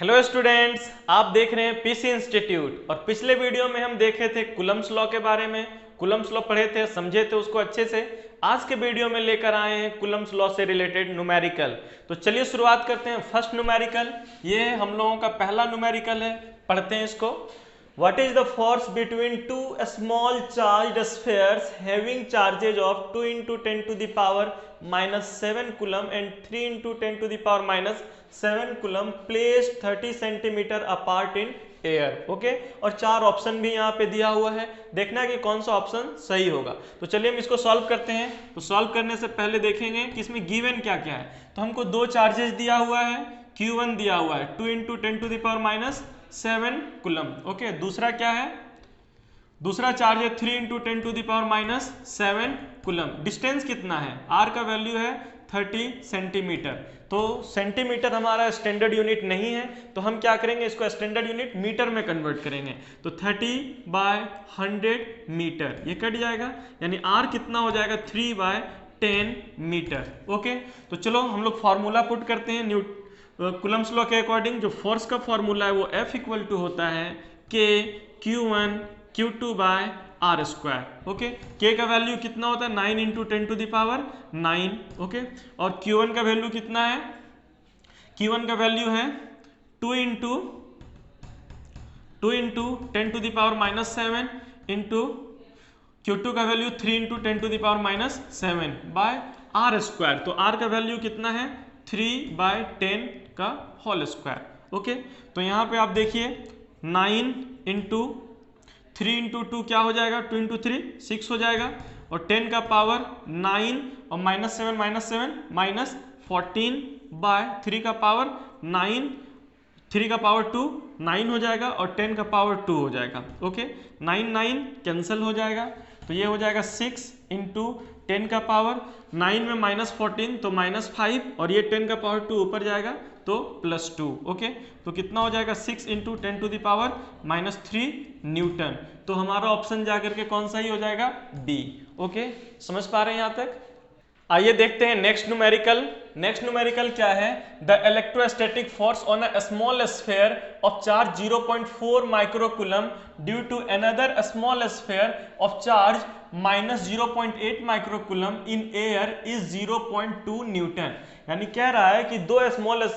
Hello students, आप देख रहे हैं पीसी इंस्टीट्यूट। और पिछले वीडियो में हम देखे थे कूलम्ब्स लॉ के बारे में, कूलम्ब्स लॉ पढ़े थे, समझे थे उसको अच्छे से। आज के वीडियो में लेकर आए हैं कूलम्ब्स लॉ से रिलेटेड न्यूमेरिकल। तो चलिए शुरुआत करते हैं। फर्स्ट न्यूमेरिकल, ये हम लोगों का पहला न्यूमेरिकल है, पढ़ते हैं इसको। What is the force between two small charged spheres having charges of 2 into 10 to the power minus 7 coulomb and 3 into 10 to the power minus 7 coulomb placed 30 centimeter apart in air? Okay, और चार option भी यहाँ पे दिया हुआ है, देखना है कि कौन सा ऑप्शन सही होगा। तो चलिए हम इसको सॉल्व करते हैं। तो सॉल्व करने से पहले देखेंगे कि इसमें गिवन क्या क्या है। तो हमको दो चार्जेस दिया हुआ है, Q1 दिया हुआ है 2 into 10 to the power minus 7 coulomb. Okay, दूसरा क्या है, दूसरा चार्ज है 3 into 10 to the power minus 7 coulomb. Distance कितना है, आर का वैल्यू है 30 सेंटीमीटर। तो सेंटीमीटर हमारा स्टैंडर्ड यूनिट नहीं है, तो हम क्या करेंगे, इसको स्टैंडर्ड यूनिट मीटर में कन्वर्ट करेंगे। तो 30/100 मीटर ये कट जाएगा, यानी आर कितना हो जाएगा 3/10 मीटर। ओके, तो चलो हम लोग फॉर्मूला पुट करते हैं। कूलम्ब्स लॉ के अकॉर्डिंग जो फोर्स का फॉर्मूला है वो F इक्वल टू होता है K Q1 Q2 by are square. Okay, K का वैल्यू कितना होता है 9 into 10 to the power 9। Okay, और Q1 का वैल्यू कितना है, Q1 का वैल्यू है 2 into 10 to the power minus 7 into Q2 का value 3 into 10 to the power minus 7 by are square. तो R का वैल्यू कितना है 3/10 का होल स्क्वायर। ओके, तो यहाँ पे आप देखिए 9 into 3 into 2 क्या हो जाएगा, 2 into 3 6 हो जाएगा, और 10 का पावर 9 और माइनस 7 माइनस 14/3 का पावर 9, 3 का पावर 2 9 हो जाएगा, और 10 का पावर 2 हो जाएगा। ओके, 9 कैंसिल हो जाएगा, तो ये हो जाएगा 6 into 10 का पावर 9 में माइनस 14 तो -5, और ये 10 का पावर 2 ऊपर जाएगा तो +2। ओके, तो कितना हो जाएगा 6 into 10 to the power -3 Newton. तो हमारा ऑप्शन जाकर के कौन सा ही हो जाएगा, बी। ओके, समझ पा रहे हैं यहाँ तक। आइए देखते हैं नेक्स्ट न्यूमेरिकल। नेक्स्ट न्यूमेरिकल क्या है, the electrostatic force on a small sphere of charge 0.4 microcoulomb due to another small sphere of charge -0.8 microcoulomb in air is 0.2 newton. यानी कह रहा है कि दो स्मॉल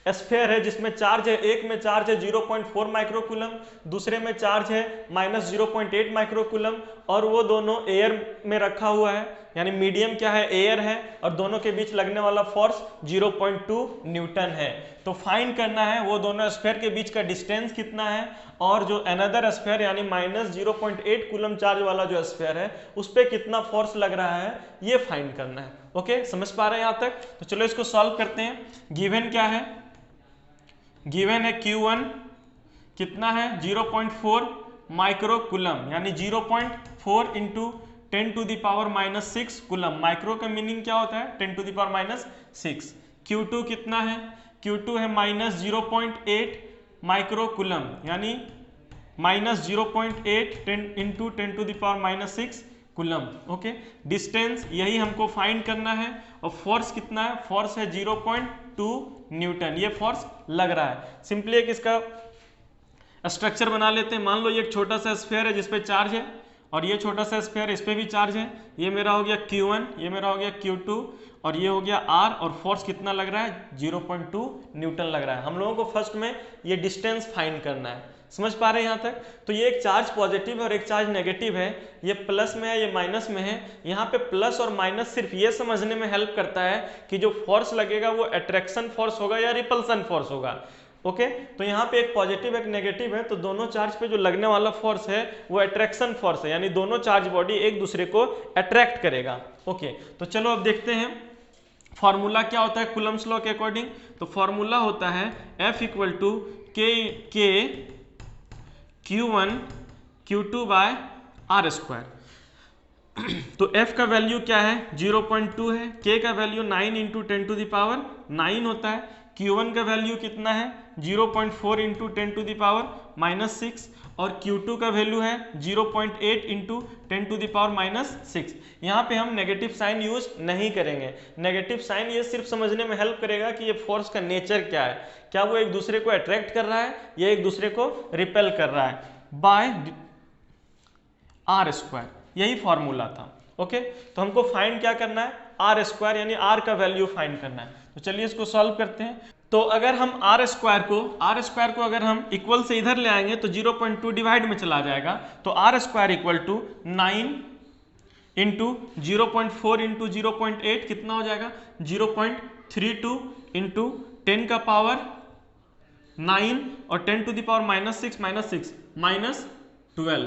स्फीयर है जिसमें चार्ज है, एक में चार्ज है 0.4 माइक्रोकूलम्ब, दूसरे में चार्ज है -0.8 माइक्रोकूलम्ब, और वो दोनों एयर में रखा हुआ है, यानी मीडियम क्या है, एयर है, और दोनों के बीच लगने वाला फोर्स 0.2 न्यूटन है। तो फाइंड करना है वो दोनों स्फीयर के बीच का डिस्टेंस कितना है, और जो अनदर स्फीयर यानी -0.8 कूलम्ब चार्ज वाला जो स्फीयर है उस पर कितना फोर्स लग रहा है, ये फाइंड करना है। ओके, समझ पा रहे हैं यहाँ तक। तो चलो इसको सॉल्व करते हैं। गिवन क्या है, गिवन है Q1 कितना है 0.4 माइक्रोकूलम्ब, यानी 0.4 into 10 to the power -6 coulomb. Micro का मीनिंग क्या होता है, 10 to the power -6। Q2 कितना है, Q2 है -0.8 माइक्रोकूलम्ब, यानी -0.8 into 10 to the power -6 coulomb. Okay, distance यही हमको फाइंड करना है, और फोर्स कितना है, फोर्स है 0.2 न्यूटन। ये फोर्स लग रहा है। सिंपली एक इसका स्ट्रक्चर बना लेते हैं। मान लो ये एक छोटा सा स्फीयर है जिसपे चार्ज है, और ये छोटा सा स्फीयर इस पे भी चार्ज है। ये मेरा हो गया Q1, ये मेरा हो गया Q2, और ये हो गया R, और फोर्स कितना लग रहा है 0.2 न्यूटन लग रहा है। हम लोगों को फर्स्ट में ये डिस्टेंस फाइंड करना है। समझ पा रहे हैं यहाँ तक। तो ये एक चार्ज पॉजिटिव है और एक चार्ज नेगेटिव है, ये प्लस में है, ये माइनस में है। यहाँ पे प्लस और माइनस सिर्फ ये समझने में हेल्प करता है कि जो फोर्स लगेगा वो अट्रैक्शन फोर्स होगा या रिपल्सन फोर्स होगा। ओके, तो यहाँ पे एक पॉजिटिव एक नेगेटिव है, तो दोनों चार्ज पे जो लगने वाला फोर्स है वो अट्रैक्शन फोर्स है, यानी दोनों चार्ज बॉडी एक दूसरे को अट्रैक्ट करेगा। ओके, तो चलो अब देखते हैं फॉर्मूला क्या होता है कूलम्ब्स लॉ के अकॉर्डिंग। तो फॉर्मूला होता है F equal to K Q1 Q2 by are square. तो F का वैल्यू क्या है 0.2 है, K का value 9 into 10 to the power 9 होता है, Q1 का वैल्यू कितना है 0.4 इंटू 10 टू द पावर -6 और Q2 का वैल्यू है 0.8 इंटू 10 टू द पावर -6। यहाँ पे हम नेगेटिव साइन यूज नहीं करेंगे। नेगेटिव साइन ये सिर्फ समझने में हेल्प करेगा कि ये फोर्स का नेचर क्या है, क्या वो एक दूसरे को अट्रैक्ट कर रहा है या एक दूसरे को रिपेल कर रहा है, बाय r²। यही फॉर्मूला था। ओके, तो हमको फाइंड क्या करना है, r² यानी r का वैल्यू फाइंड करना है। तो चलिए इसको सॉल्व करते हैं। तो अगर हम r² को अगर हम इक्वल से इधर ले आएंगे तो 0.2 डिवाइड में चला जाएगा, तो r² equal to 9 into 0.4 into 0.8 कितना हो जाएगा 0.32 इंटू 10 का पावर 9 और 10 to the power -6 -12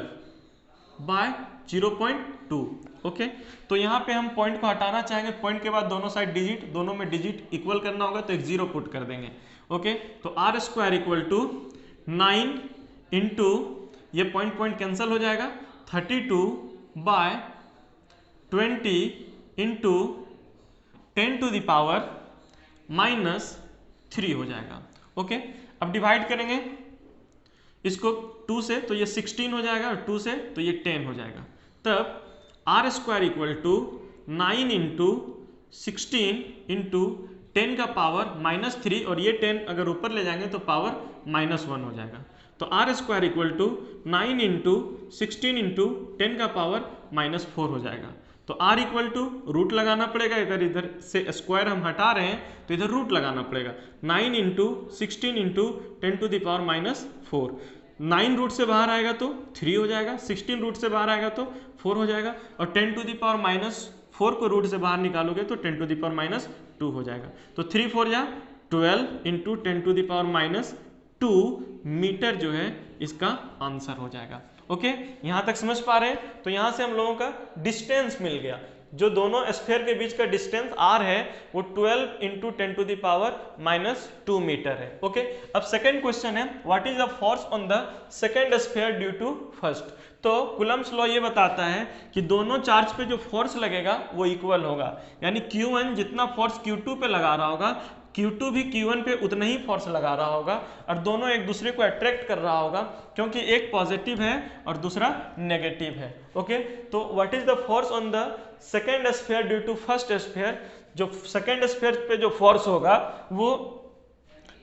by 0.2। Okay, तो यहाँ पे हम पॉइंट को हटाना चाहेंगे, पॉइंट के बाद दोनों साइड डिजिट, दोनों में डिजिट इक्वल करना होगा तो एक 0 पुट कर देंगे। ओके, तो r² इक्वल टू 9 इंटू ये पॉइंट कैंसिल हो जाएगा 32 by 20 into 10 to the power -3 हो जाएगा। ओके, अब डिवाइड करेंगे इसको 2 से तो ये 16 हो जाएगा और 2 से तो ये 10 हो जाएगा। तब r² equal to 9 into 16 into 10 का पावर -3 और ये 10 अगर ऊपर ले जाएंगे तो पावर -1 हो जाएगा। तो r² equal to 9 into 16 into 10 का पावर -4 हो जाएगा। तो r इक्वल टू रूट लगाना पड़ेगा, अगर इधर से स्क्वायर हम हटा रहे हैं तो इधर रूट लगाना पड़ेगा। 9 into 16 into 10 to the power -4, 9 root से बाहर आएगा तो 3 हो जाएगा, 16 रूट से बाहर आएगा तो 4 हो जाएगा और 10 टू द पावर -4 को रूट से बाहर निकालोगे तो 10 टू द पावर -2 हो जाएगा। तो 3 4 या 12 into 10 to the power -2 metre जो है इसका आंसर हो जाएगा। ओके, यहाँ तक समझ पा रहे हैं? तो यहाँ से हम लोगों का डिस्टेंस मिल गया, जो दोनों स्फीयर के बीच का डिस्टेंस r है वो 12 into 10 to the power -2 metre है। ओके, अब सेकंड क्वेश्चन है, what is the force on the second sphere due to first. तो कुलम्स लॉ ये बताता है कि दोनों चार्ज पे जो फोर्स लगेगा वो इक्वल होगा, यानी Q1 जितना फोर्स Q2 पे लगा रहा होगा Q2 भी Q1 पे उतना ही फोर्स लगा रहा होगा और दोनों एक दूसरे को अट्रैक्ट कर रहा होगा, क्योंकि एक पॉजिटिव है और दूसरा नेगेटिव है। ओके, तो what is the force on the second sphere due to first sphere. जो सेकेंड स्फीयर पे जो फोर्स होगा वो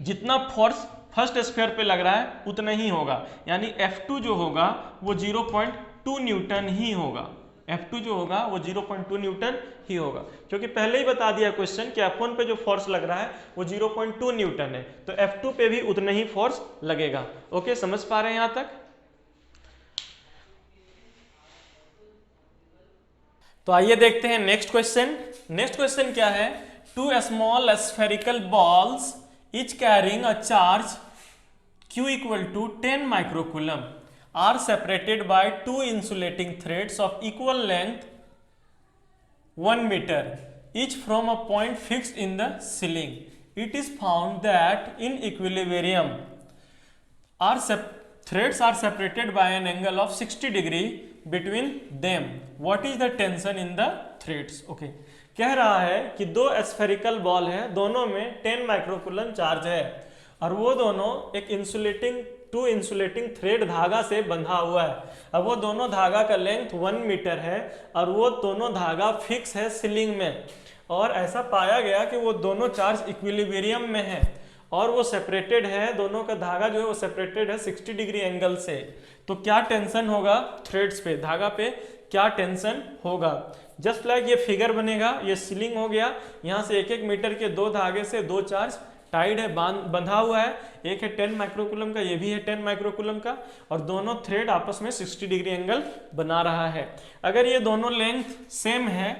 जितना फोर्स फर्स्ट स्फीयर पे लग रहा है उतना ही होगा, यानी F2 जो होगा वो 0.2 न्यूटन ही होगा। F2 जो होगा वो 0.2 न्यूटन ही होगा, क्योंकि पहले ही बता दिया क्वेश्चन कि F1 पे जो फोर्स लग रहा है वो 0.2 न्यूटन है, तो F2 पे भी उतना ही फोर्स लगेगा। ओके, समझ पा रहे हैं यहां तक? तो आइए देखते हैं नेक्स्ट क्वेश्चन। नेक्स्ट क्वेश्चन क्या है, 2 small spherical balls each carrying a charge Q equal to 10 microcoulomb are separated by 2 insulating threads of equal length 1 meter each from a point fixed in the ceiling. It is found that in equilibrium threads are separated by an angle of 60 degree between them. What is the tension in the threads? Okay, कह रहा है कि 2 spherical ball है, दोनों में 10 microcoulomb charge है और वो दोनों एक इंसुलेटिंग थ्रेड धागा से बंधा हुआ है। अब वो दोनों धागा का लेंथ 1 मीटर है और वो दोनों धागा फिक्स है सीलिंग में, और ऐसा पाया गया कि वो दोनों चार्ज इक्विलिब्रियम में है और वो सेपरेटेड है, दोनों का धागा जो है वो सेपरेटेड है 60 डिग्री एंगल से। तो क्या टेंशन होगा थ्रेड्स पे, धागा पे क्या टेंशन होगा? जस्ट लाइक ये फिगर बनेगा, ये सीलिंग हो गया, यहाँ से 1-1 मीटर के 2 धागे से 2 चार्ज टाइड है, बंधा हुआ है, एक है 10 माइक्रोकूलम का, ये भी है 10 माइक्रोकूलम का, और दोनों थ्रेड आपस में 60 डिग्री एंगल बना रहा है। अगर ये दोनों लेंथ सेम है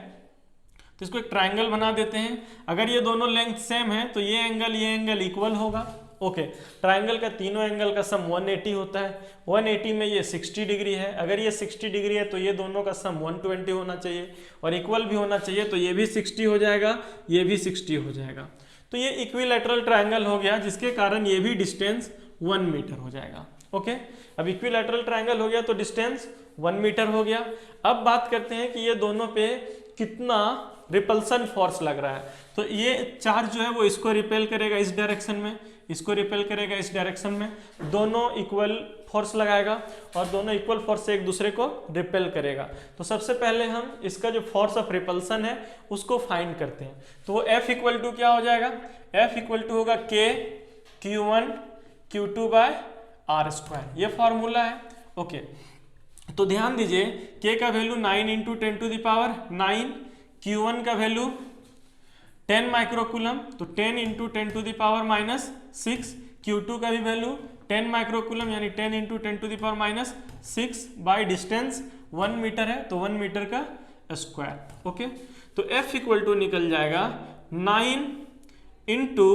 तो इसको एक ट्रायंगल बना देते हैं। अगर ये दोनों लेंथ सेम है तो ये एंगल इक्वल होगा। ओके, ट्रायंगल का तीनों एंगल का सम 180 होता है, 180 में ये 60 डिग्री है, अगर ये 60 डिग्री है तो ये दोनों का सम 120 होना चाहिए और इक्वल भी होना चाहिए, तो ये भी 60 हो जाएगा, ये भी 60 हो जाएगा। तो ये इक्विलैटरल ट्रायंगल हो गया, जिसके कारण ये भी डिस्टेंस 1 मीटर हो जाएगा। ओके, अब इक्विलैटरल ट्रायंगल हो गया तो डिस्टेंस 1 मीटर हो गया। अब बात करते हैं कि ये दोनों पे कितना रिपल्सन फोर्स लग रहा है। तो ये चार्ज जो है वो इसको रिपेल करेगा इस डायरेक्शन में, इसको रिपेल करेगा इस डायरेक्शन में, दोनों इक्वल फोर्स लगाएगा और दोनों इक्वल फोर्स से एक दूसरे को रिपेल करेगा। तो सबसे पहले हम इसका जो फोर्स ऑफ रिपल्सन है उसको फाइंड करते हैं। तो वो F इक्वल टू क्या हो जाएगा, F इक्वल टू होगा K Q1 Q2 by are square, ये फॉर्मूला है। ओके, तो ध्यान दीजिए K का value 9 into 10 to the power 9, Q1 का वैल्यू 10 माइक्रोकूलम, तो 10 into 10 to the power minus 6, Q2 का भी वैल्यू 10 माइक्रोकूलम यानी 10 into 10 to the power minus 6 by distance 1 metre है तो 1 मीटर का स्क्वायर। ओके, तो F इक्वल टू निकल जाएगा 9 into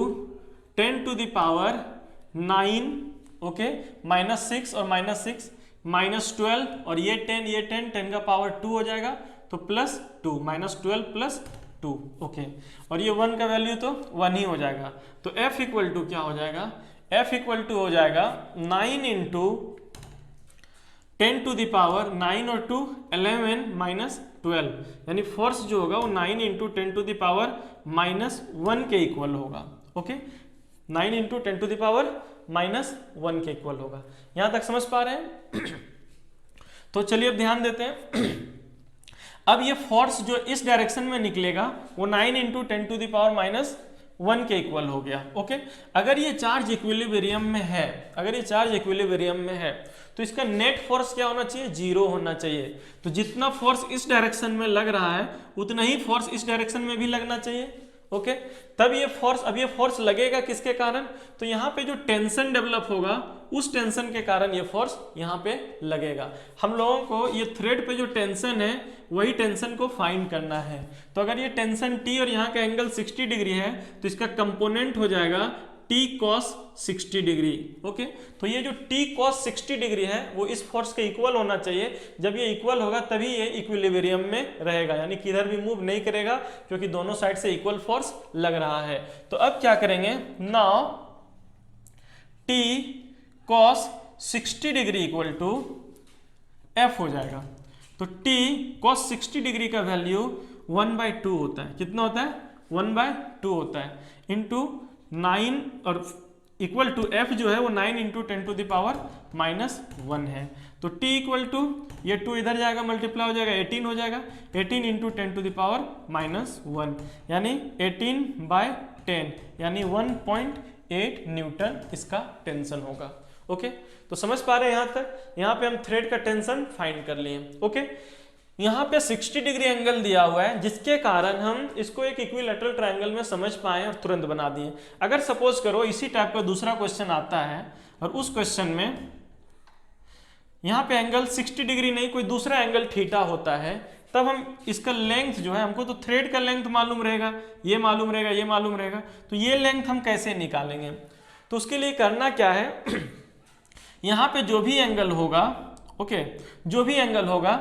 10 to the power 9, okay, minus 6 और माइनस 6 माइनस 12 और ये 10 10 का पावर 2 हो जाएगा तो प्लस 2, माइनस 12 प्लस 2, ओके, और ये 1 का वैल्यू तो 1 ही हो जाएगा। तो F इक्वल टू क्या हो जाएगा, F इक्वल टू हो जाएगा 9 इंटू 10 टू द पावर 9 और 2 11 माइनस 12, यानी फोर्स जो होगा वो 9 into 10 to the power minus 1 के इक्वल होगा। Okay, 9 into 10 to the power minus 1 के इक्वल होगा। यहां तक समझ पा रहे हैं? तो चलिए अब ध्यान देते हैं। अब ये फोर्स जो इस डायरेक्शन में निकलेगा वो 9 into 10 to the power minus 1 के इक्वल हो गया। ओके, अगर ये चार्ज इक्विलिब्रियम में है, अगर ये चार्ज इक्विलिब्रियम में है तो इसका नेट फोर्स क्या होना चाहिए, 0 होना चाहिए। तो जितना फोर्स इस डायरेक्शन में लग रहा है उतना ही फोर्स इस डायरेक्शन में भी लगना चाहिए। ओके, तब ये फोर्स, अब ये फोर्स लगेगा किसके कारण, तो यहाँ पे जो टेंशन डेवलप होगा उस टेंशन के कारण ये फोर्स यहाँ पे लगेगा। हम लोगों को ये थ्रेड पे जो टेंशन है वही टेंशन को फाइंड करना है। तो अगर ये टेंशन T और यहाँ का एंगल 60 डिग्री है तो इसका कंपोनेंट हो जाएगा T cos 60 डिग्री। ओके, तो ये जो T cos 60 डिग्री है वो इस फोर्स के इक्वल होना चाहिए। जब ये इक्वल होगा तभी ये इक्विलिब्रियम में रहेगा, यानी किधर भी मूव नहीं करेगा क्योंकि दोनों साइड से इक्वल फोर्स लग रहा है। तो अब क्या करेंगे, now T cos 60 degree equal to F हो जाएगा। तो T cos 60 डिग्री का वैल्यू 1/2 होता है। कितना होता है, 1/2 होता है, इंटू 9 और इक्वल टू F जो है वो 9 into 10 to the power minus 1 है। तो T इक्वल टू ये 2 इधर जाएगा, मल्टीप्लाई हो जाएगा, 18 हो जाएगा, 18 into 10 to the power minus 1 यानी 18/10 यानी 1.8 न्यूटन इसका टेंशन होगा। ओके, तो समझ पा रहे हैं यहाँ तक? यहाँ पे हम थ्रेड का टेंशन फाइंड कर लिए। ओके, यहाँ पे 60 डिग्री एंगल दिया हुआ है जिसके कारण हम इसको एक इक्विलैटरल ट्रायंगल में समझ पाए और तुरंत बना दिए। अगर सपोज करो इसी टाइप का दूसरा क्वेश्चन आता है और उस क्वेश्चन में यहाँ पे एंगल 60 डिग्री नहीं कोई दूसरा एंगल थीटा होता है, तब हम इसका लेंथ जो है, हमको तो थ्रेड का लेंथ मालूम रहेगा, ये मालूम रहेगा, ये मालूम रहेगा, तो ये लेंथ हम कैसे निकालेंगे? तो उसके लिए करना क्या है, यहाँ पे जो भी एंगल होगा, ओके, जो भी एंगल होगा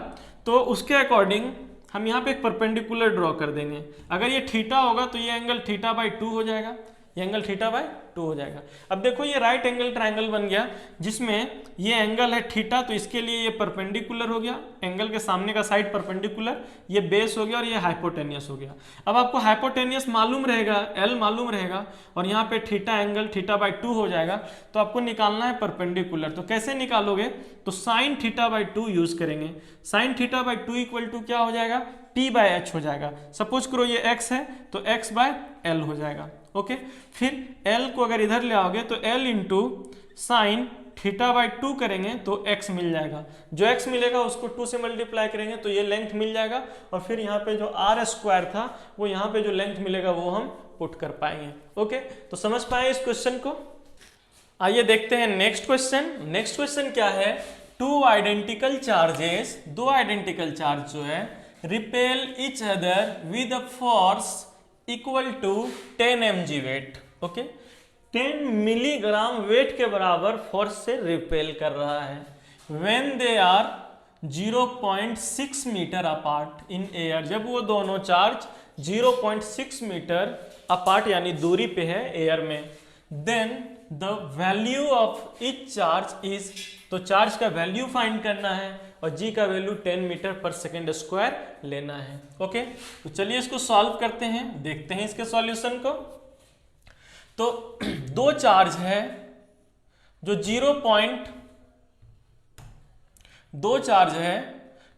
तो उसके अकॉर्डिंग हम यहाँ पे एक परपेंडिकुलर ड्रॉ कर देंगे। अगर ये थीटा होगा तो ये एंगल θ/2 हो जाएगा, ये एंगल θ/2 हो जाएगा। अब देखो ये राइट एंगल ट्रायंगल बन गया जिसमें ये एंगल है थीटा, तो इसके लिए ये परपेंडिकुलर हो गया, एंगल के सामने का साइड परपेंडिकुलर, ये बेस हो गया और ये हाइपोटेनियस हो गया। अब आपको हाइपोटेनियस मालूम रहेगा, L मालूम रहेगा और यहाँ पे थीटा एंगल θ/2 हो जाएगा, तो आपको निकालना है परपेंडिकुलर। तो कैसे निकालोगे, तो साइन θ/2 यूज करेंगे। साइन θ/2 इक्वल टू क्या हो जाएगा, T/h हो जाएगा। सपोज करो ये x है तो x/L हो जाएगा। ओके, फिर L को अगर इधर ले आओगे तो L इंटू साइन θ/2 करेंगे तो x मिल जाएगा, जो x मिलेगा उसको 2 से मल्टीप्लाई करेंगे तो ये लेंथ मिल जाएगा, और फिर यहाँ पे जो r² था वो यहाँ पे जो लेंथ मिलेगा वो हम पुट कर पाएंगे। ओके, तो समझ पाए इस क्वेश्चन को? आइए देखते हैं नेक्स्ट क्वेश्चन। नेक्स्ट क्वेश्चन क्या है, टू आइडेंटिकल चार्जेस, दो आइडेंटिकल चार्ज जो है repel each other with a force equal to 10 mg weight. Okay, 10 milligram weight के बराबर फोर्स से रिपेल कर रहा है when they are 0.6 metre apart in air. जब वो दोनों चार्ज 0.6 मीटर अपार्ट यानी दूरी पे है एयर में, then the value of each charge is, तो चार्ज का वैल्यू फाइंड करना है और g का value 10 metre per second square लेना है। ओके, तो चलिए इसको सॉल्व करते हैं, देखते हैं इसके सॉल्यूशन को। तो दो चार्ज है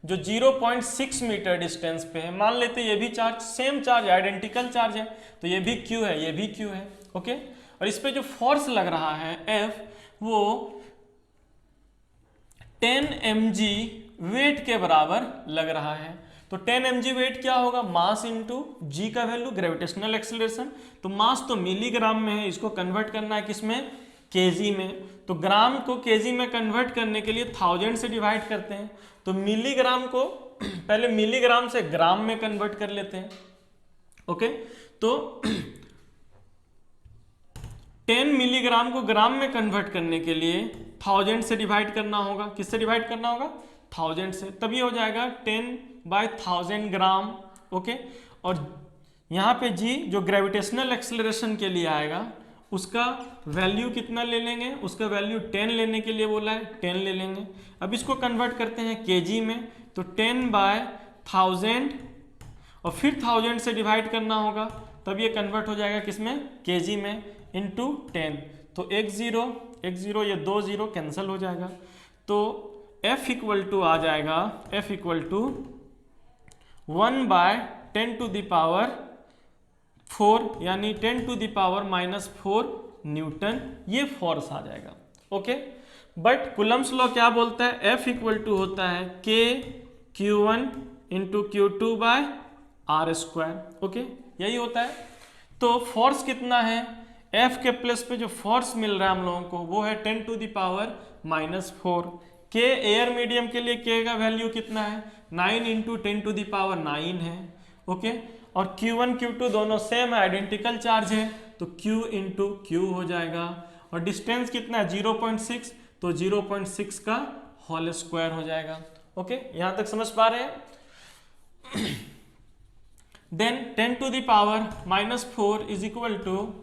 जो 0.6 मीटर डिस्टेंस पे है। मान लेते ये भी चार्ज सेम चार्ज है, आइडेंटिकल चार्ज है, तो ये भी Q है, ये भी Q है। ओके, और इस पे जो फोर्स लग रहा है F वो 10 mg वेट के बराबर लग रहा है। तो 10 mg वेट क्या होगा, मास इंटू g का वैल्यू ग्रेविटेशनल एक्सीलरेशन। तो मास तो मिलीग्राम में है, इसको कन्वर्ट करना है किसमें, केजी में। तो ग्राम को केजी में कन्वर्ट करने के लिए 1000 से डिवाइड करते हैं। तो मिलीग्राम को पहले मिलीग्राम से ग्राम में कन्वर्ट कर लेते हैं। ओके, तो 10 मिलीग्राम को ग्राम में कन्वर्ट करने के लिए 1000 से डिवाइड करना होगा। किससे डिवाइड करना होगा, 1000 से, तब ये हो जाएगा 10/1000 ग्राम। ओके, और यहाँ पे जी जो ग्रेविटेशनल एक्सेलरेशन के लिए आएगा उसका वैल्यू कितना ले लेंगे, उसका वैल्यू 10 लेने के लिए बोला है, 10 ले लेंगे। अब इसको कन्वर्ट करते हैं केजी में, तो 10/1000 और फिर 1000 से डिवाइड करना होगा, तब ये कन्वर्ट हो जाएगा किसमें, केजी में, इंटू 10। तो 1 0 ये 2 0 कैंसिल हो जाएगा। तो F इक्वल टू आ जाएगा, F इक्वल टू 1/10⁻⁴ यानी 10⁻⁻⁴ न्यूटन, ये फोर्स आ जाएगा। ओके, बट कुलम्स लॉ क्या बोलता है, F इक्वल टू होता है K Q1 into Q2/r²। Okay, यही होता है। तो फोर्स कितना है, F के प्लेस पे जो फोर्स मिल रहा है हम लोगों को वो है 10⁻⁻⁴। K एयर मीडियम के लिए K का वैल्यू कितना है, 9 इंटू 10⁻9 है। ओके, और Q1 Q2 दोनों सेम है, आइडेंटिकल चार्ज है, तो Q इंटू Q हो जाएगा। और डिस्टेंस कितना है 0.6, तो 0.6 का होल स्क्वायर हो जाएगा। ओके, यहां तक समझ पा रहे हैं। Then 10⁻⁻⁴ is equal to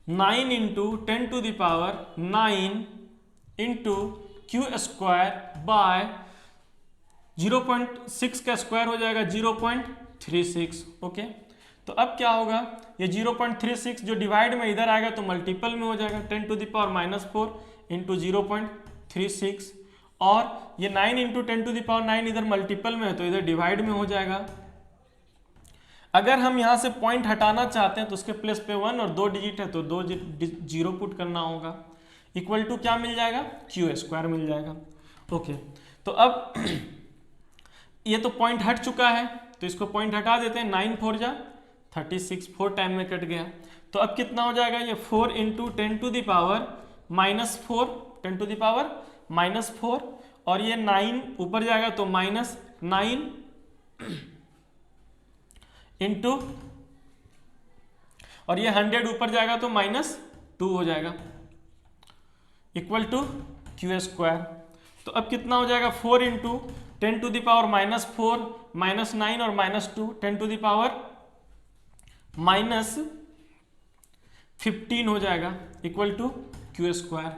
9 into 10⁻9 into Q² by 0.6 का स्क्वायर हो जाएगा 0.36। ओके, तो अब क्या होगा, ये 0.36 जो डिवाइड में इधर आएगा तो मल्टीपल में हो जाएगा, 10⁻⁻⁴ इंटू 0.36, और ये 9 इंटू 10⁻9 इधर मल्टीपल में है तो इधर डिवाइड में हो जाएगा। अगर हम यहाँ से पॉइंट हटाना चाहते हैं तो उसके प्लेस पे 1 और 2 डिजिट है तो 2 जीरो पुट करना होगा। इक्वल टू क्या मिल जाएगा, Q² मिल जाएगा। ओके, तो अब ये तो पॉइंट हट चुका है तो इसको पॉइंट हटा देते हैं, 9 4 जा 36, 4 टाइम में कट गया। तो अब कितना हो जाएगा, ये 4 इंटू 10⁻⁻⁴ और ये 9 ऊपर जाएगा तो -9 इंटू, और ये 100 ऊपर जाएगा तो -2 हो जाएगा, इक्वल टू Q²। तो अब कितना हो जाएगा, 4 इंटू 10⁻⁻⁴ -9 और -2 10⁻⁻15 हो जाएगा, इक्वल टू Q²।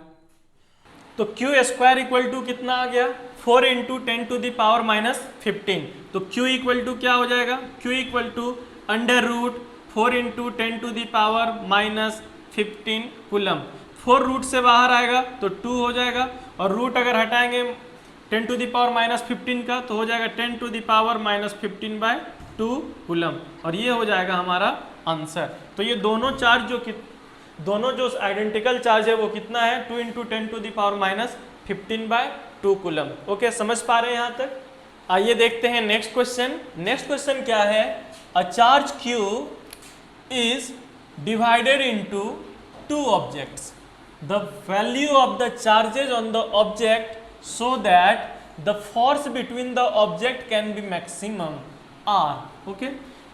तो Q² इक्वल टू कितना आ गया, 4 इंटू 10⁻⁻15। तो Q इक्वल टू क्या हो जाएगा, Q equal to √4 into 10⁻⁻15 coulomb. 4 root से बाहर आएगा तो 2 हो जाएगा, और रूट अगर हटाएंगे 10⁻⁻15 का तो हो जाएगा 10⁻⁻15/2 कूलम, और ये हो जाएगा हमारा आंसर। तो ये दोनों चार्ज दोनों जो आइडेंटिकल चार्ज है वो कितना है, 2 इंटू 10⁻⁻15/2 कूलम। ओके, समझ पा रहे हैं यहाँ तक। आइए देखते हैं नेक्स्ट क्वेश्चन। नेक्स्ट क्वेश्चन क्या है, अ charge Q is divided into 2 objects, the value of the charges on the object so that the force between the object can be maximum R। Okay,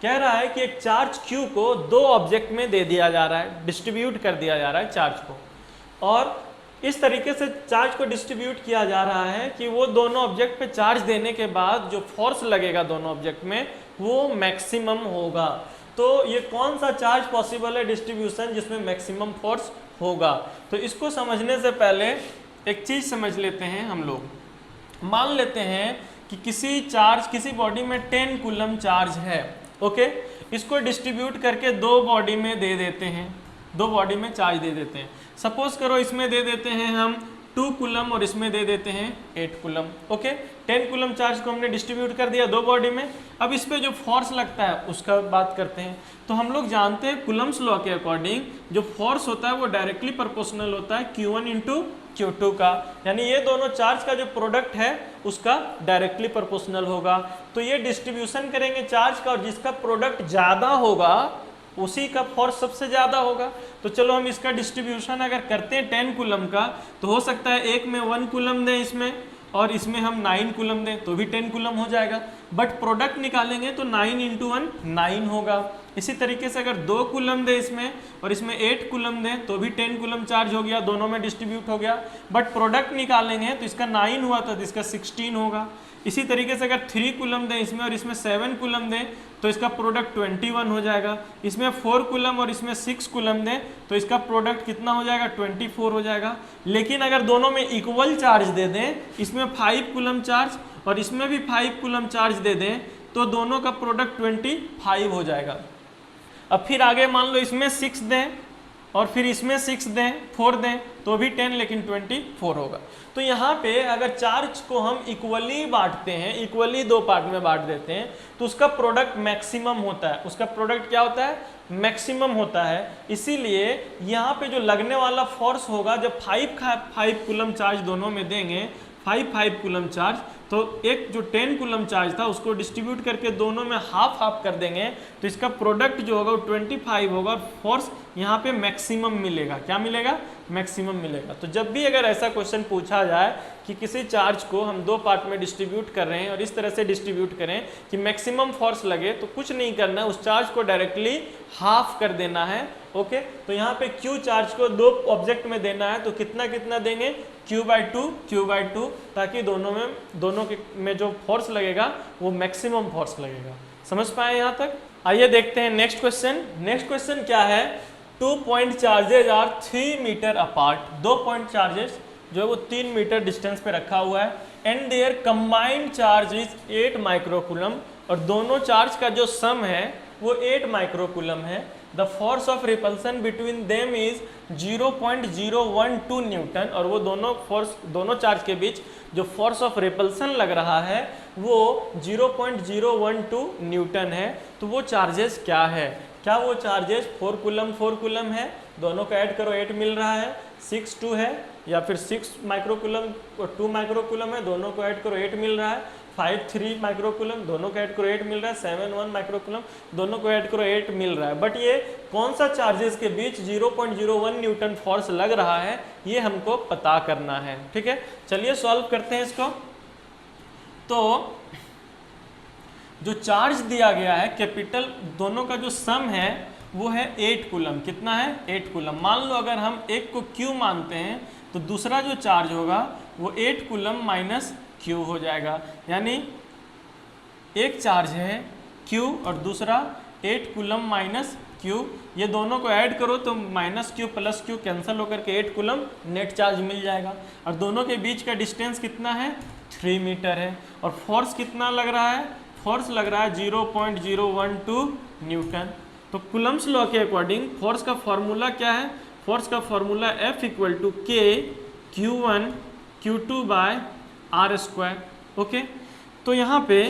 कह रहा है कि एक चार्ज Q को 2 object में दे दिया जा रहा है, डिस्ट्रीब्यूट कर दिया जा रहा है चार्ज को, और इस तरीके से चार्ज को डिस्ट्रीब्यूट किया जा रहा है कि वो दोनों ऑब्जेक्ट पे चार्ज देने के बाद जो फोर्स लगेगा दोनों ऑब्जेक्ट में वो मैक्सिमम होगा। तो ये कौन सा चार्ज पॉसिबल है डिस्ट्रीब्यूशन जिसमें मैक्सिमम फोर्स होगा। तो इसको समझने से पहले एक चीज समझ लेते हैं हम लोग। मान लेते हैं कि किसी बॉडी में 10 कूलम चार्ज है, ओके, इसको डिस्ट्रीब्यूट करके दो बॉडी में दे देते हैं, दो बॉडी में चार्ज दे देते हैं। सपोज करो इसमें दे देते हैं हम 2 कूलम और इसमें दे देते हैं 8 कूलम, ओके। 10 कूलम चार्ज को हमने डिस्ट्रीब्यूट कर दिया दो बॉडी में। अब इस पे जो फोर्स लगता है उसका बात करते हैं। तो हम लोग जानते हैं कूलम्स लॉ के अकॉर्डिंग जो फोर्स होता है वो डायरेक्टली प्रोपोर्शनल होता है Q1 इंटू Q2 का, यानी ये दोनों चार्ज का जो प्रोडक्ट है उसका डायरेक्टली प्रोपोर्शनल होगा। तो ये डिस्ट्रीब्यूशन करेंगे चार्ज का और जिसका प्रोडक्ट ज़्यादा होगा उसी का फोर्स सबसे ज़्यादा होगा। तो चलो हम इसका डिस्ट्रीब्यूशन अगर करते हैं 10 कूलम का, तो हो सकता है एक में 1 कूलम दें इसमें और इसमें हम 9 कूलम दें तो भी 10 कूलम हो जाएगा। बट प्रोडक्ट निकालेंगे तो 9 इंटू 1 9 होगा। इसी तरीके से अगर 2 कूलम दें इसमें और इसमें 8 कूलम दें तो भी 10 कूलम चार्ज हो गया, दोनों में डिस्ट्रीब्यूट हो गया। बट प्रोडक्ट निकालेंगे तो इसका 9 हुआ था तो इसका 16 होगा। इसी तरीके से अगर 3 कूलम दें इसमें और इसमें 7 कूलम दें तो इसका प्रोडक्ट 21 हो जाएगा। इसमें 4 कूलम और इसमें 6 कूलम दें तो इसका प्रोडक्ट कितना हो जाएगा, 24 हो जाएगा। लेकिन अगर दोनों में इक्वल चार्ज दे दें, इसमें 5 कूलम चार्ज और इसमें भी 5 कूलम चार्ज दे दें तो दोनों का प्रोडक्ट 25 हो जाएगा। अब फिर आगे मान लो इसमें 6 दें और फिर इसमें 6 दें, 4 दें तो भी 10 लेकिन 24 होगा। तो यहाँ पे अगर चार्ज को हम इक्वली बांटते हैं, इक्वली दो पार्ट में बांट देते हैं तो उसका प्रोडक्ट मैक्सिमम होता है। उसका प्रोडक्ट क्या होता है, मैक्सिमम होता है। इसीलिए यहाँ पे जो लगने वाला फोर्स होगा जब 5 कूलम चार्ज दोनों में देंगे, 5 कूलम चार्ज, तो एक जो 10 कूलम चार्ज था उसको डिस्ट्रीब्यूट करके दोनों में हाफ कर देंगे तो इसका प्रोडक्ट जो होगा वो 25 होगा और फोर्स यहाँ पे मैक्सिमम मिलेगा। क्या मिलेगा, मैक्सिमम मिलेगा। तो जब भी अगर ऐसा क्वेश्चन पूछा जाए कि किसी चार्ज को हम दो पार्ट में डिस्ट्रीब्यूट कर रहे हैं और इस तरह से डिस्ट्रीब्यूट करें कि मैक्सिमम फोर्स लगे, तो कुछ नहीं करना है, उस चार्ज को डायरेक्टली हाफ कर देना है, ओके। तो यहाँ पे Q चार्ज को दो ऑब्जेक्ट में देना है तो कितना कितना देंगे, Q/2 ताकि दोनों में जो फोर्स लगेगा वो मैक्सिमम फोर्स लगेगा। समझ पाए यहाँ तक? आइए देखते हैं नेक्स्ट क्वेश्चन। नेक्स्ट क्वेश्चन क्या है, 2 point charges are 3 metre apart. 2 point charges जो है वो 3 मीटर डिस्टेंस पे रखा हुआ है and their combined charge is 8 microcoulomb, और दोनों चार्ज का जो सम है वो 8 माइक्रोकूलम है। The force of repulsion between them is 0.012 Newton, और वो दोनों चार्ज के बीच जो फोर्स ऑफ रिपल्सन लग रहा है वो 0.012 न्यूटन है। तो वो चार्जेस क्या है, क्या वो चार्जेस 4 कूलम है, दोनों को ऐड करो 8 मिल रहा है, 6 2 है, या फिर 6 माइक्रोकूलम और 2 माइक्रोकूलम है, दोनों को ऐड करो 8 मिल रहा है, 5 3 माइक्रोकूलम, दोनों को ऐड करो 8 मिल रहा है, 7 1 माइक्रोकूलम, दोनों को ऐड करो 8 मिल रहा है। बट ये कौन सा चार्जेस के बीच 0.01 न्यूटन फोर्स लग रहा है ये हमको पता करना है, ठीक है। चलिए सॉल्व करते हैं इसको। तो जो चार्ज दिया गया है कैपिटल, दोनों का जो सम है वो है 8 कूलम। कितना है, 8 कूलम। मान लो अगर हम एक को Q मानते हैं तो दूसरा जो चार्ज होगा वो 8 कूलम माइनस Q हो जाएगा। यानी एक चार्ज है Q और दूसरा 8 कूलम माइनस Q, ये दोनों को ऐड करो तो minus Q plus Q cancel होकर के 8 कूलम नेट चार्ज मिल जाएगा। और दोनों के बीच का डिस्टेंस कितना है, 3 मीटर है। और फोर्स कितना लग रहा है, फोर्स लग रहा है 0.012 न्यूटन। तो कूलम्स लॉ के अकॉर्डिंग फोर्स का फॉर्मूला क्या है, फोर्स का formula F = K Q1 Q2 by R², okay. तो यहाँ पे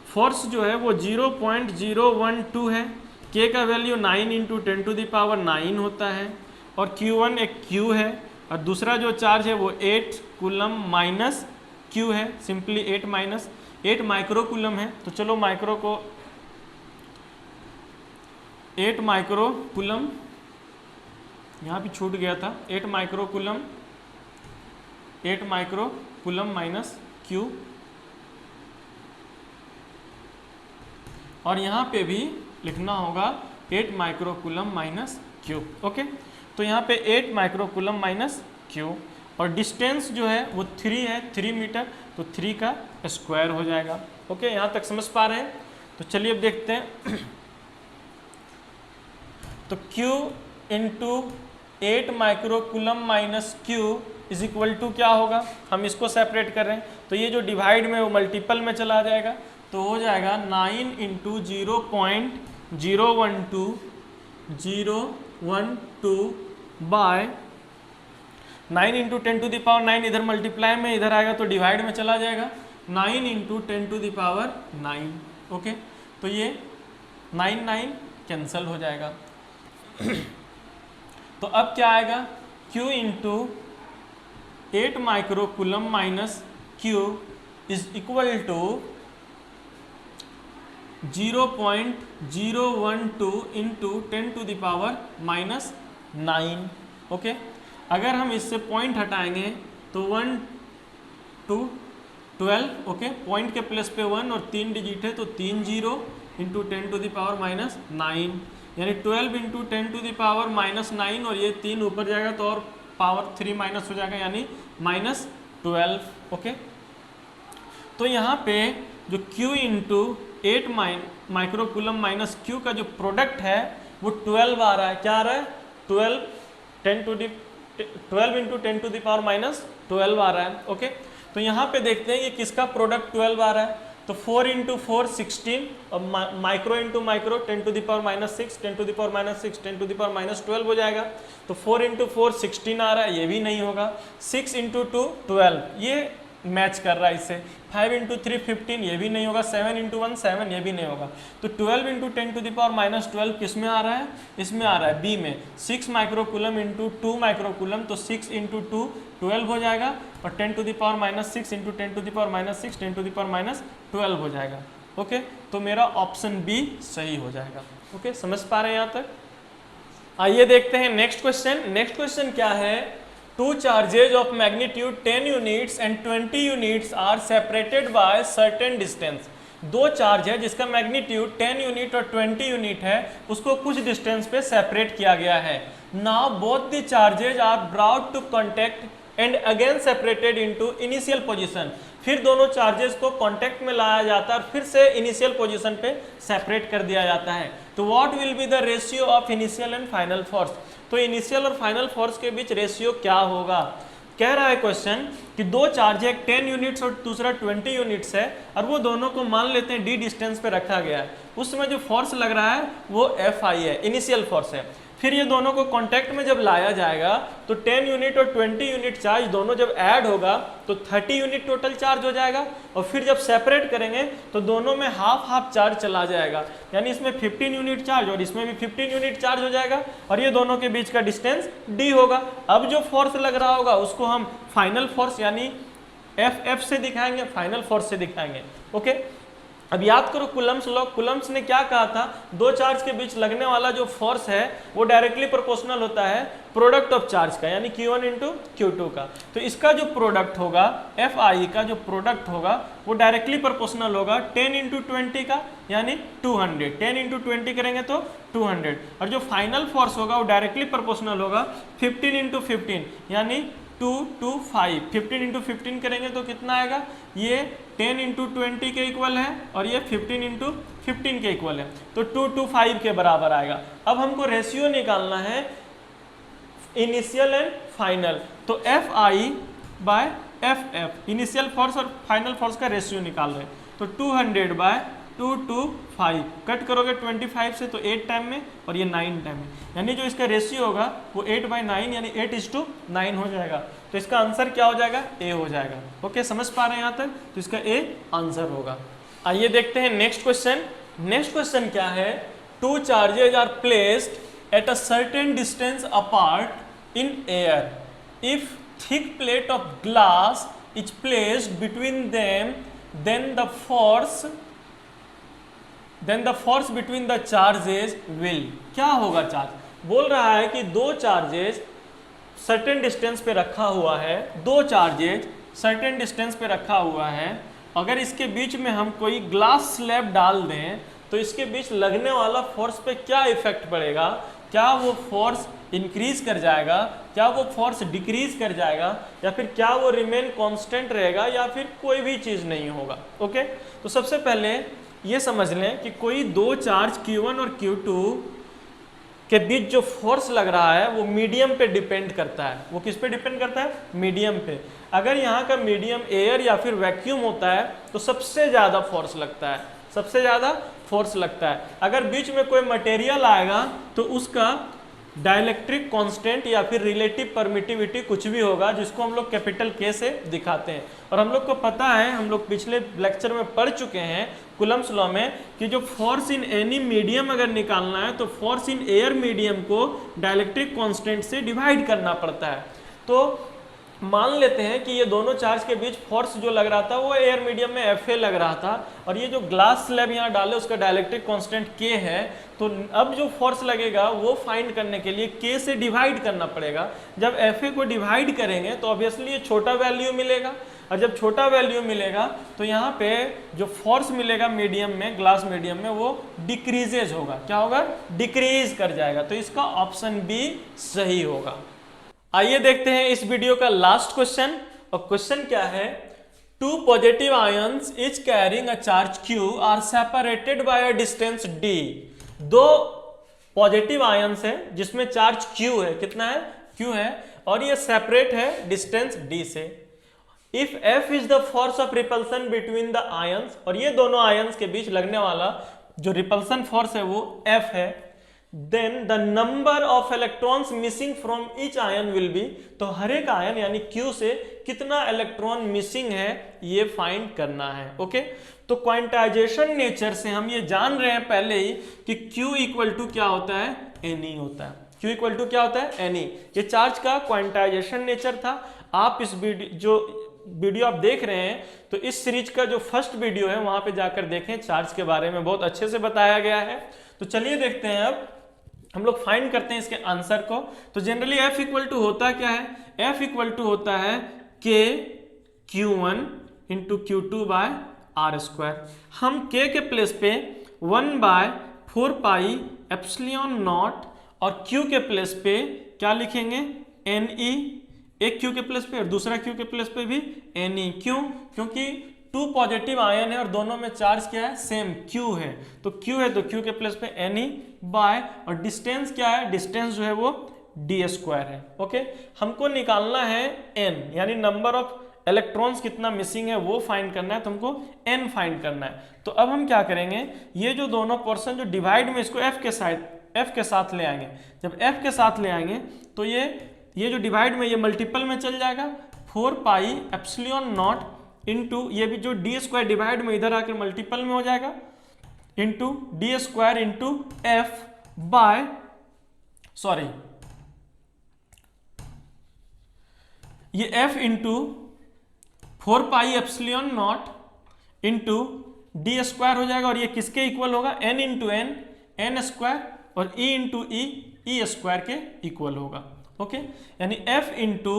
फोर्स जो है वो 0.012 है, K का वैल्यू 9 × 10⁹ होता है, और Q1 एक Q है, और दूसरा जो चार्ज है वो 8 कूलम माइनस Q है, सिंपली 8 माइक्रोकूलम है। तो चलो माइक्रो को 8 माइक्रोकूलम यहाँ भी छूट गया था, 8 माइक्रोकूलम माइनस Q, और यहाँ पे भी लिखना होगा 8 माइक्रोकूलम माइनस Q, ओके। तो यहाँ पे 8 माइक्रोकूलम माइनस Q, और डिस्टेंस जो है वो 3 है, 3 मीटर, तो 3 का स्क्वायर हो जाएगा, ओके। यहाँ तक समझ पा रहे हैं? तो चलिए अब देखते हैं। तो Q × 8 microcoulomb minus Q is equal to क्या होगा, हम इसको सेपरेट कर रहे हैं तो ये जो डिवाइड में वो मल्टीपल में चला जाएगा, तो हो जाएगा 9 into 0.012 by 9 into 10 to the power 9, इधर मल्टीप्लाई में इधर आएगा तो डिवाइड में चला जाएगा, 9 into 10 to the power 9। Okay, तो ये 9 कैंसल हो जाएगा। तो अब क्या आएगा, Q into 8 micro coulomb minus Q is equal to 0.012 into 10 to the power -9। Okay, अगर हम इससे पॉइंट हटाएंगे तो 1 to 12। ओके, पॉइंट के प्लेस पे 1 और 3 डिजिट है तो 3 0 इंटू 10 टू द पावर -9, यानी 12 इंटू 10 टू द पावर -9, और ये 3 ऊपर जाएगा तो और पावर 3 माइनस हो जाएगा यानी -12। ओके, तो यहाँ पे जो Q into 8 micro coulomb minus Q का जो प्रोडक्ट है वो 12 आ रहा है। क्या आ रहा है, 12 इंटू 10 टू द पावर -12 आ रहा है। ओके, तो यहाँ पे देखते हैं ये किसका प्रोडक्ट 12 आ रहा है, तो 4 इंटू 4 16, और micro into micro 10 to the power -6, 10 to the power -6, 10 to the power -12 हो जाएगा। तो 4 इंटू 4 16 आ रहा है, ये भी नहीं होगा। 6 इंटू 2 12, ये मैच कर रहा है इससे। 5 इंटू 3 15, ये भी नहीं होगा। 7 इंटू 1 7, ये भी नहीं होगा। तो 12 इंटू 10 टू द पावर -12 किस में आ रहा है, इसमें आ रहा है बी में। 6 micro coulomb into 2 micro coulomb, तो 6 इंटू 2 12 हो जाएगा, और 10 to the power -6 into 10 to the power -6 10 to the power -12 हो जाएगा। ओके, तो मेरा ऑप्शन बी सही हो जाएगा। ओके, समझ पा रहे हैं यहाँ तक? आइए देखते हैं नेक्स्ट क्वेश्चन। नेक्स्ट क्वेश्चन क्या है, 2 charges of magnitude 10 units and 20 units are separated by certain distance। 2 charge है जिसका मैग्नीट्यूड 10 यूनिट और 20 यूनिट है, उसको कुछ डिस्टेंस पे सेपरेट किया गया है। Now both the charges are brought to contact and again separated into initial position. फिर दोनों चार्जेस को कांटेक्ट में लाया जाता है और फिर से इनिशियल पोजीशन पे सेपरेट कर दिया जाता है। तो what will be the ratio of initial and final force, तो इनिशियल और फाइनल फोर्स के बीच रेशियो क्या होगा। कह रहा है क्वेश्चन कि 2 चार्ज है, एक 10 यूनिट्स और दूसरा 20 यूनिट्स है, और वो दोनों को मान लेते हैं d डिस्टेंस पे रखा गया है। उसमें जो फोर्स लग रहा है वो Fi है, इनिशियल फोर्स है। फिर ये दोनों को कांटेक्ट में जब लाया जाएगा तो 10 यूनिट और 20 यूनिट चार्ज दोनों जब ऐड होगा तो 30 यूनिट टोटल चार्ज हो जाएगा, और फिर जब सेपरेट करेंगे तो दोनों में हाफ हाफ चार्ज चला जाएगा, यानी इसमें 15 यूनिट चार्ज और इसमें भी 15 यूनिट चार्ज हो जाएगा, और ये दोनों के बीच का डिस्टेंस d होगा। अब जो फोर्स लग रहा होगा उसको हम फाइनल फोर्स यानी F से दिखाएंगे, फाइनल फोर्स से दिखाएंगे। ओके, अब याद करो कुलम्स लॉ, कुलम्स ने क्या कहा था, 2 चार्ज के बीच लगने वाला जो फोर्स है वो डायरेक्टली प्रोपोर्शनल होता है प्रोडक्ट ऑफ चार्ज का, यानी Q1 इंटू Q2 का। तो इसका जो प्रोडक्ट होगा Fi का जो प्रोडक्ट होगा वो डायरेक्टली प्रोपोर्शनल होगा 10 इंटू 20 का, यानी 200। 10 इंटू 20 करेंगे तो 200, और जो फाइनल फोर्स होगा वो डायरेक्टली प्रोपोर्शनल होगा 15 इंटू 15, यानी 2 to 5। 15 इंटू 15 करेंगे तो कितना आएगा, ये 10 इंटू 20 के इक्वल है और ये 15 इंटू 15 के इक्वल है, तो 2 to 5 के बराबर आएगा। अब हमको रेशियो निकालना है इनिशियल एंड फाइनल, तो Fi by Ff, initial force और फाइनल फोर्स का रेशियो निकाल रहे हैं। तो 200 बाय 2 to 5, कट करोगे 25 से तो 8 टाइम में और ये 9 टाइम में, यानी जो इसका रेशियो होगा वो 8/9 यानी 8:9 हो जाएगा। तो इसका आंसर क्या हो जाएगा, ए हो जाएगा। ओके, समझ पा रहे हैं यहाँ तक, तो इसका ए आंसर होगा। आइए देखते हैं नेक्स्ट क्वेश्चन। नेक्स्ट क्वेश्चन क्या है, 2 charges are placed at a certain distance apart in air. If thick plate of glass is placed between them then the force between the charges will, क्या होगा charge. बोल रहा है कि 2 charges certain distance पे रखा हुआ है, 2 चार्जेस सर्टेन डिस्टेंस पे रखा हुआ है, अगर इसके बीच में हम कोई ग्लास स्लैब डाल दें तो इसके बीच लगने वाला फोर्स पे क्या इफेक्ट पड़ेगा, क्या वो फोर्स इंक्रीज कर जाएगा, क्या वो फोर्स डिक्रीज कर जाएगा, या फिर क्या वो रिमेन कांस्टेंट रहेगा, या फिर कोई भी चीज़ नहीं होगा। ओके, तो सबसे पहले ये समझ लें कि कोई 2 चार्ज Q1 और के बीच जो फोर्स लग रहा है वो मीडियम पे डिपेंड करता है। वो किस पे डिपेंड करता है? मीडियम पे। अगर यहाँ का मीडियम एयर या फिर वैक्यूम होता है तो सबसे ज़्यादा फोर्स लगता है, सबसे ज़्यादा फोर्स लगता है। अगर बीच में कोई मटेरियल आएगा तो उसका डाइलेक्ट्रिक कांस्टेंट या फिर रिलेटिव परमिटिविटी कुछ भी होगा, जिसको हम लोग कैपिटल के से दिखाते हैं। और हम लोग को पता है, हम लोग पिछले लेक्चर में पढ़ चुके हैं कूलम्स लॉ में, कि जो फोर्स इन एनी मीडियम अगर निकालना है तो फोर्स इन एयर मीडियम को डाइलेक्ट्रिक कांस्टेंट से डिवाइड करना पड़ता है। तो मान लेते हैं कि ये दोनों चार्ज के बीच फोर्स जो लग रहा था वो एयर मीडियम में Fa लग रहा था, और ये जो ग्लास स्लैब यहाँ डाले उसका डाइलेक्ट्रिक कांस्टेंट K है। तो अब जो फोर्स लगेगा वो फाइंड करने के लिए K से डिवाइड करना पड़ेगा। जब Fa को डिवाइड करेंगे तो ऑब्वियसली ये छोटा वैल्यू मिलेगा, और जब छोटा वैल्यू मिलेगा तो यहाँ पे जो फोर्स मिलेगा मीडियम में, ग्लास मीडियम में, वो डिक्रीजेज होगा। क्या होगा? डिक्रीज कर जाएगा। तो इसका ऑप्शन बी सही होगा। आइए देखते हैं इस वीडियो का लास्ट क्वेश्चन। और क्वेश्चन क्या है? Two positive ions each carrying a charge Q are separated by a distance D। दो पॉजिटिव आयंस है जिसमें चार्ज Q है। कितना है? Q है, और ये सेपरेट है डिस्टेंस D से। If F is the force of repulsion between the ions, और ये दोनों आयंस के बीच लगने वाला जो रिपल्सन फोर्स है वो F है, then the number of electrons missing from each ion will be, तो हर एक आयन यानी Q से कितना इलेक्ट्रॉन मिसिंग है ये फाइंड करना है। ओके, तो क्वांटाइजेशन नेचर से हम ये जान रहे हैं पहले ही कि Q इक्वल टू क्या होता है? Ne होता है। Q इक्वल टू क्या होता है? Ne। ये चार्ज का क्वांटाइजेशन नेचर था। आप इस वीडियो आप देख रहे हैं तो इस सीरीज का जो फर्स्ट वीडियो है वहां पे जाकर देखें, चार्ज के बारे में बहुत अच्छे से बताया गया है। तो चलिए देखते हैं, अब हम लोग फाइंड करते हैं इसके आंसर को। तो जनरली F इक्वल टू होता क्या है? F इक्वल टू होता है K Q1 into Q2 by are square. हम K के प्लेस पे 1 बाय 4 पाई एप्सिलॉन नॉट, और Q के प्लेस पे क्या लिखेंगे? Ne। एक Q के प्लेस पे और दूसरा Q के प्लेस पे भी Ne। क्यों? क्योंकि टू पॉजिटिव आयन है और दोनों में चार्ज क्या है? सेम Q है। तो Q है तो Q के प्लेस पे Ne बाय, और डिस्टेंस क्या है? डिस्टेंस जो है वो D स्क्वायर है। ओके, हमको निकालना है N, यानी नंबर ऑफ इलेक्ट्रॉन्स कितना मिसिंग है वो फाइंड करना है, तो हमको N फाइंड करना है। तो अब हम क्या करेंगे? ये जो दोनों पोर्शन जो डिवाइड में, इसको F के साथ ले आएंगे। जब F के साथ ले आएंगे तो ये जो डिवाइड में, ये मल्टीपल में चल जाएगा। 4 पाई एप्सिलॉन नॉट इंटू, ये भी जो D स्क्वायर डिवाइड में इधर आकर मल्टीपल में हो जाएगा, into D square into F by, sorry, ये F into 4 pi epsilon naught into D square हो जाएगा, और ये किसके इक्वल होगा? N इंटू N स्क्वायर, और E इंटू E स्क्वायर के इक्वल होगा। ओके, यानी F into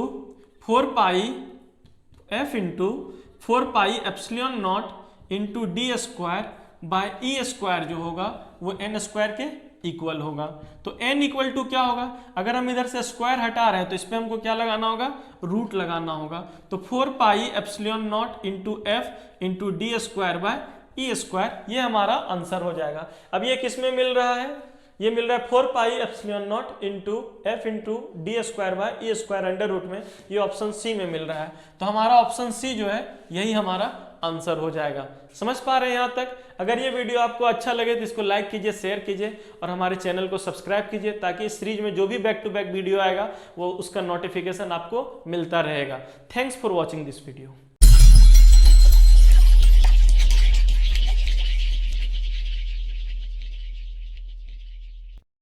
4 pi epsilon naught into D square by E square जो होगा वो N स्क्वायर के इक्वल होगा। तो N इक्वल टू क्या होगा? अगर हम इधर से स्क्वायर हटा रहे हैं तो इस पे हमको क्या लगाना होगा? रूट लगाना होगा। तो 4 pi epsilon naught into F into D square by E square, ये हमारा आंसर हो जाएगा। अब ये किस में मिल रहा है? ये मिल रहा है 4 pi epsilon naught into F into D square by E square under root में, ये ऑप्शन सी में मिल रहा है। तो हमारा ऑप्शन सी जो है यही हमारा आंसर हो जाएगा। समझ पा रहे हैं यहाँ तक? अगर ये वीडियो आपको अच्छा लगे तो इसको लाइक कीजिए, शेयर कीजिए, और हमारे चैनल को सब्सक्राइब कीजिए, ताकि इस सीरीज में जो भी बैक टू बैक वीडियो आएगा वो उसका नोटिफिकेशन आपको मिलता रहेगा। Thanks for watching this video.